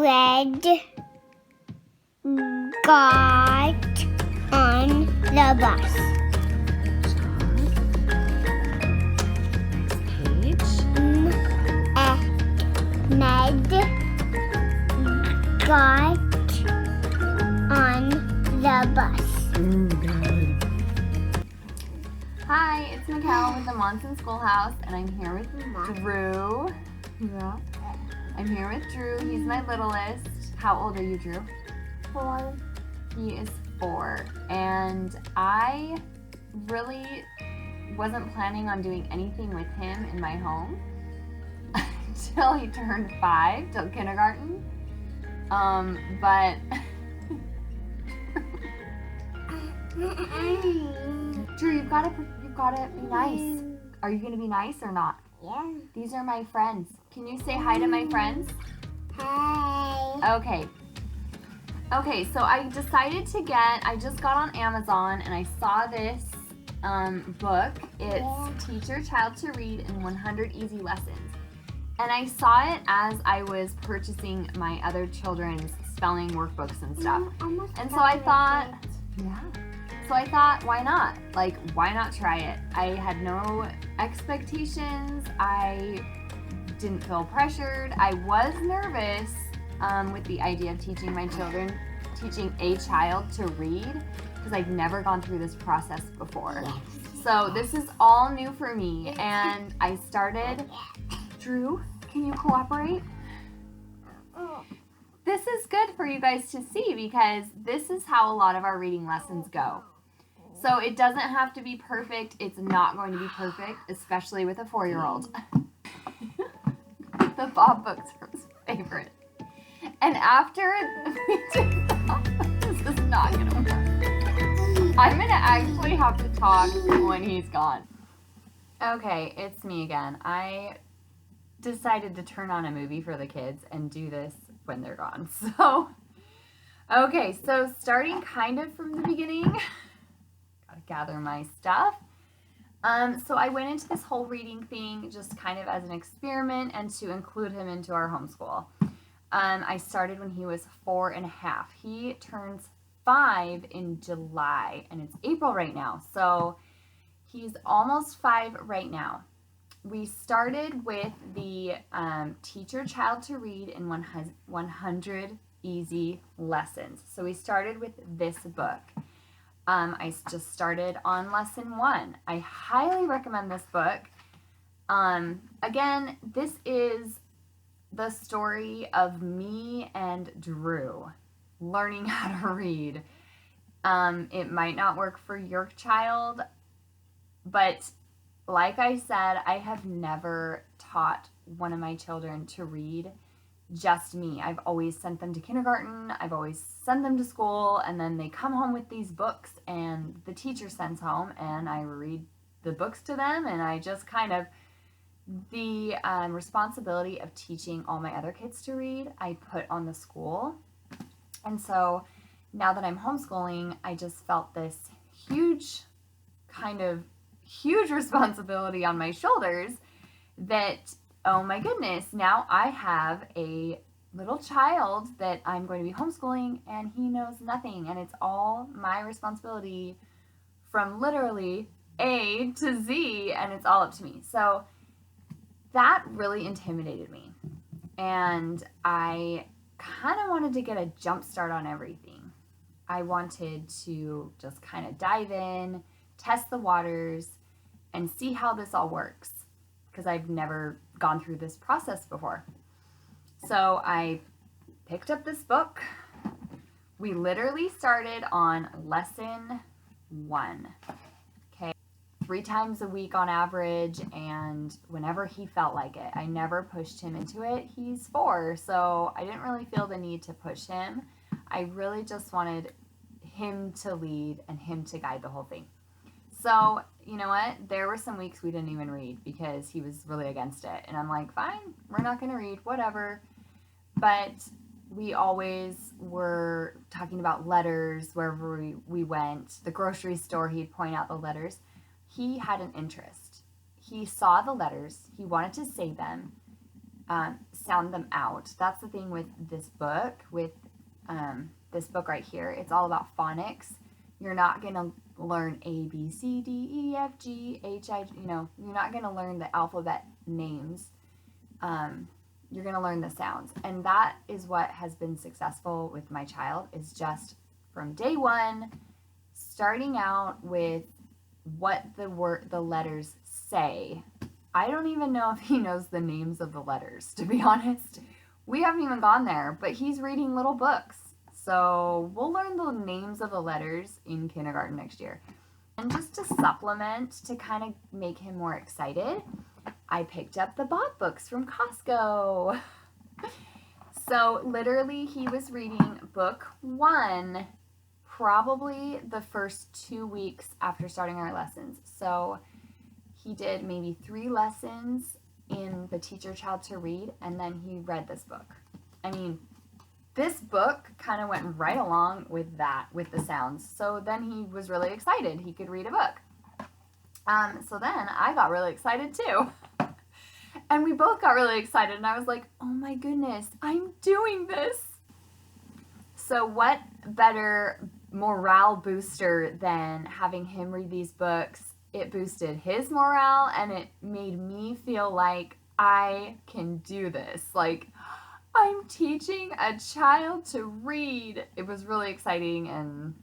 red got on the bus. Ned got on the bus. Oh, God. Hi, it's Mikkel with the Monson Schoolhouse, and I'm here with Drew. Yeah. I'm here with Drew. He's my littlest. How old are you, Drew? 4. He is 4. And I really wasn't planning on doing anything with him in my home until he turned 5, till kindergarten. But Drew, you've got to be nice. Are you gonna be nice or not? Yeah. These are my friends. Can you say hi to my friends? Hi. Okay, so I decided I just got on Amazon and I saw this book. It's Teach Your Child to Read in 100 Easy Lessons. And I saw it as I was purchasing my other children's spelling workbooks and stuff. And so I thought, why not? Why not try it? I had no expectations. I didn't feel pressured. I was nervous with the idea of teaching a child to read, because I've never gone through this process before. So this is all new for me, and I started. Drew, can you cooperate? This is good for you guys to see, because this is how a lot of our reading lessons go. So it doesn't have to be perfect. It's not going to be perfect, especially with a 4-year-old. The Bob books are his favorite. And after we did that, this is not going to work. I'm going to actually have to talk when he's gone. Okay, it's me again. I decided to turn on a movie for the kids and do this when they're gone. So starting kind of from the beginning, gotta gather my stuff. So I went into this whole reading thing just kind of as an experiment and to include him into our homeschool. I started when he was 4.5. He turns 5 in July, and it's April right now. So he's almost 5 right now. We started with the Teach Your Child to Read in 100 Easy Lessons. So we started with this book. I just started on lesson 1. I highly recommend this book. Again, this is the story of me and Drew learning how to read. It might not work for your child, but like I said, I have never taught one of my children to read, just me. I've always sent them to kindergarten, I've always sent them to school, and then they come home with these books and the teacher sends home and I read the books to them, and I just kind of, the responsibility of teaching all my other kids to read, I put on the school. And so now that I'm homeschooling, I just felt this huge responsibility on my shoulders that, oh my goodness, now I have a little child that I'm going to be homeschooling and he knows nothing, and it's all my responsibility from literally A to Z, and it's all up to me. So that really intimidated me, and I kind of wanted to get a jump start on everything. I wanted to just kind of dive in, test the waters, and see how this all works, because I've never gone through this process before. So I picked up this book. We literally started on lesson 1. 3 times a week on average, and whenever he felt like it. I never pushed him into it. He's 4, so I didn't really feel the need to push him. I really just wanted him to lead and him to guide the whole thing. So, you know what? There were some weeks we didn't even read because he was really against it. And I'm like, fine, we're not going to read, whatever. But we always were talking about letters wherever we went. The grocery store, he'd point out the letters. He had an interest. He saw the letters. He wanted to say them. sound them out. That's the thing with this book, this book right here. It's all about phonics. You're not going to learn A, B, C, D, E, F, G, H, I, you're not going to learn the alphabet names. You're going to learn the sounds. And that is what has been successful with my child, is just from day one, starting out with what the letters say. I don't even know if he knows the names of the letters, to be honest. We haven't even gone there, but he's reading little books. So we'll learn the names of the letters in kindergarten next year. And just to supplement, to kind of make him more excited, I picked up the Bob books from Costco. So literally he was reading book 1 probably the first 2 weeks after starting our lessons. So he did maybe 3 lessons in the Teach Your Child to Read, and then he read this book. I mean, this book kind of went right along with that, with the sounds. So then he was really excited he could read a book. So then I got really excited too. And we both got really excited, and I was like, oh my goodness, I'm doing this. So what better morale booster than having him read these books? It boosted his morale, and it made me feel like I can do this. Like, I'm teaching a child to read. It was really exciting and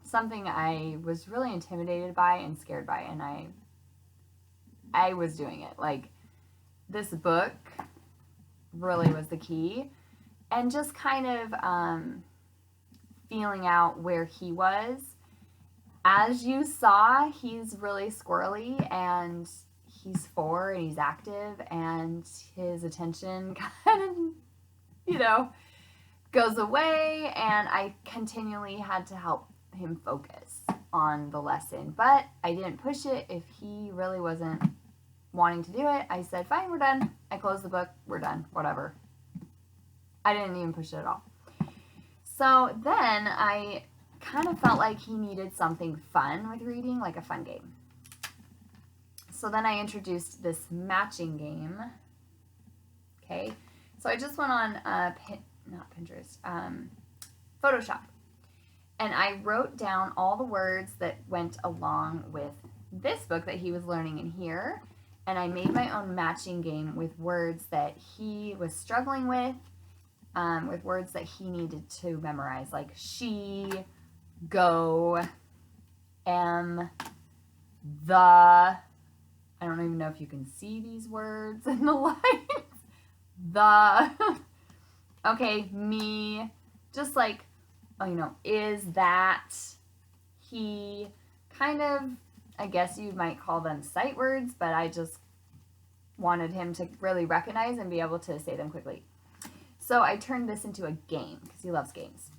something I was really intimidated by and scared by, and I was doing it. Like, this book really was the key, and just kind of feeling out where he was. As you saw, he's really squirrely, and he's 4 and he's active, and his attention kind of, goes away, and I continually had to help him focus on the lesson. But I didn't push it. If he really wasn't wanting to do it, I said, fine, we're done. I closed the book, we're done, whatever. I didn't even push it at all. So then I kind of felt like he needed something fun with reading, like a fun game. So then I introduced this matching game. Okay, so I just went on Photoshop, and I wrote down all the words that went along with this book that he was learning in here, and I made my own matching game with words that he was struggling with words that he needed to memorize, like she, go, the. I don't even know if you can see these words in the light. The. Okay, me. Just like, is, that, he. Kind of, I guess you might call them sight words, but I just wanted him to really recognize and be able to say them quickly. So I turned this into a game because he loves games.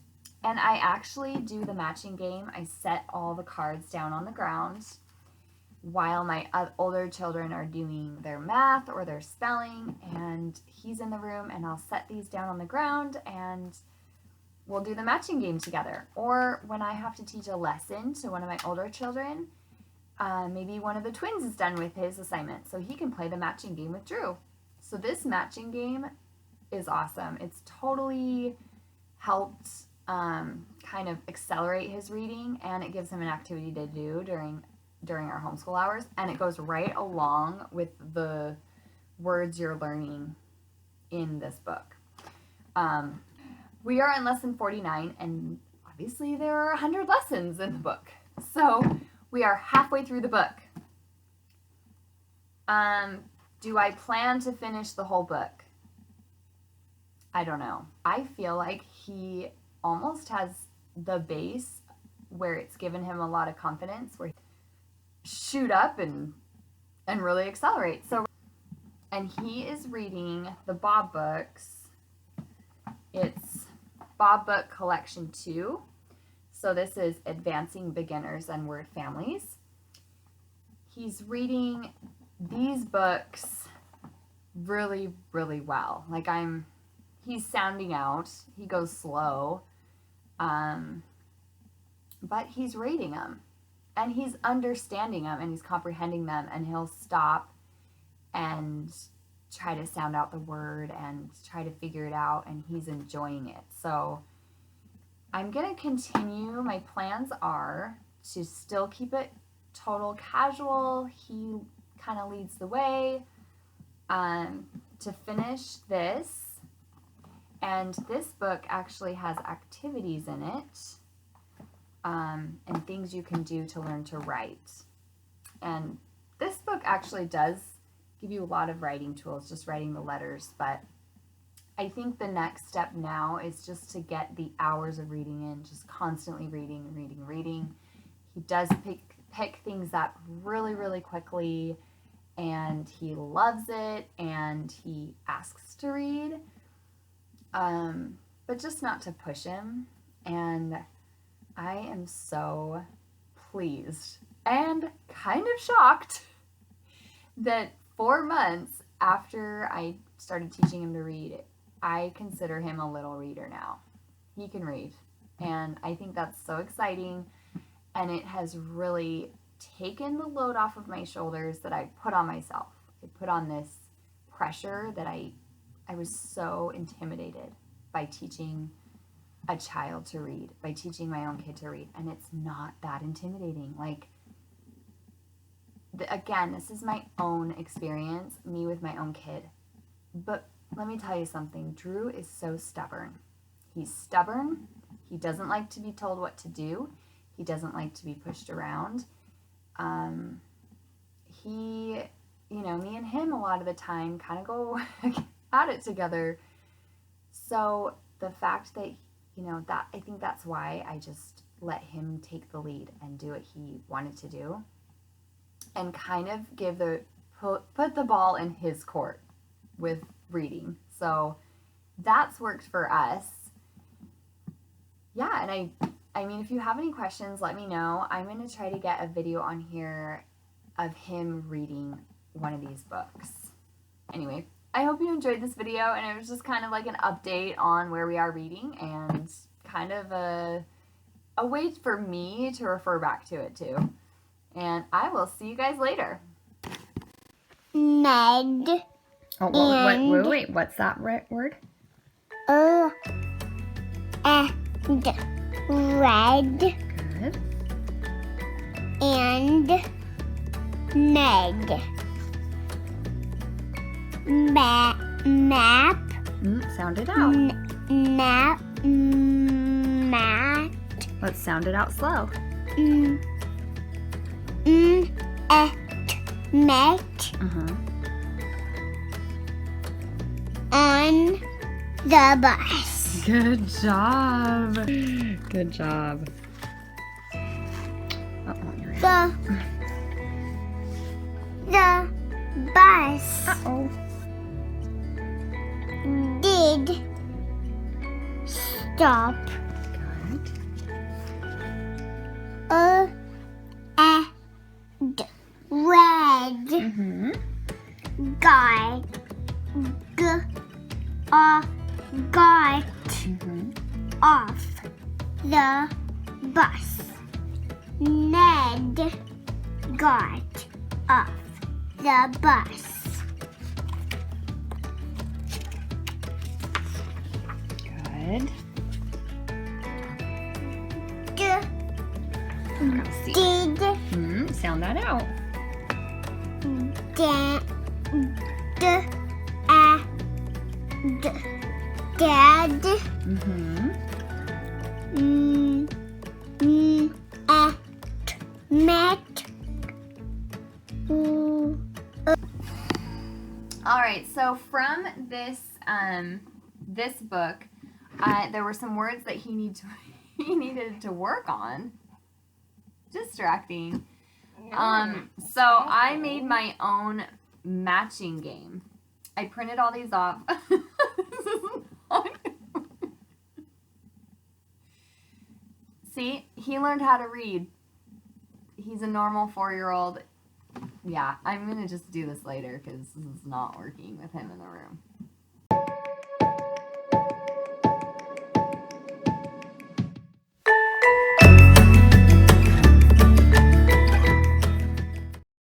And I actually do the matching game. I set all the cards down on the ground while my older children are doing their math or their spelling, and he's in the room, and I'll set these down on the ground and we'll do the matching game together. Or when I have to teach a lesson to one of my older children, maybe one of the twins is done with his assignment, so he can play the matching game with Drew. So this matching game is awesome. It's totally helped kind of accelerate his reading, and it gives him an activity to do during our homeschool hours, and it goes right along with the words you're learning in this book. We are in lesson 49, and obviously there are 100 lessons in the book, so we are halfway through the book. Do I plan to finish the whole book? I don't know. I feel like he almost has the base where it's given him a lot of confidence, where he shoot up and really accelerate. So, and he is reading the Bob books. It's Bob Book Collection 2. So this is Advancing Beginners and Word Families. He's reading these books really, really well. Like he's sounding out. He goes slow. But he's reading them, and he's understanding them, and he's comprehending them, and he'll stop and try to sound out the word and try to figure it out, and he's enjoying it. So I'm going to continue. My plans are to still keep it total casual. He kind of leads the way to finish this. And this book actually has activities in it and things you can do to learn to write. And this book actually does give you a lot of writing tools, just writing the letters, but I think the next step now is just to get the hours of reading in, just constantly reading. He does pick things up really, really quickly, and he loves it, and he asks to read, but just not to push him. And I am so pleased and kind of shocked that 4 months after I started teaching him to read, I consider him a little reader now. He can read, and I think that's so exciting, and it has really taken the load off of my shoulders that I put on myself. I put on this pressure that I was so intimidated by teaching a child to read, by teaching my own kid to read, and it's not that intimidating. Like, again, this is my own experience, me with my own kid, but let me tell you something. Drew is so stubborn. He's stubborn. He doesn't like to be told what to do. He doesn't like to be pushed around. Me and him a lot of the time kind of go at it together. So the fact that, that I think that's why I just let him take the lead and do what he wanted to do and kind of put the ball in his court with reading. So that's worked for us. Yeah, and I mean, if you have any questions, let me know. I'm going to try to get a video on here of him reading one of these books. Anyway, I hope you enjoyed this video, and it was just kind of like an update on where we are reading and kind of a way for me to refer back to it too. And I will see you guys later. Med. Oh, wait, what's that word? And red. Good. And Meg. Map. Sound it out. Mat. Let's sound it out slow. Met. On the bus. Good job. Good job. The bus did stop. Good. And red guy got off the bus. Ned got off the bus. Good. Let's see. Did Sound that out. Dad met. All right, so from this this book, there were some words that he needed to work on. Distracting. So I made my own matching game. I printed all these off. See, he learned how to read. He's a normal 4-year-old. Yeah, I'm going to just do this later because this is not working with him in the room.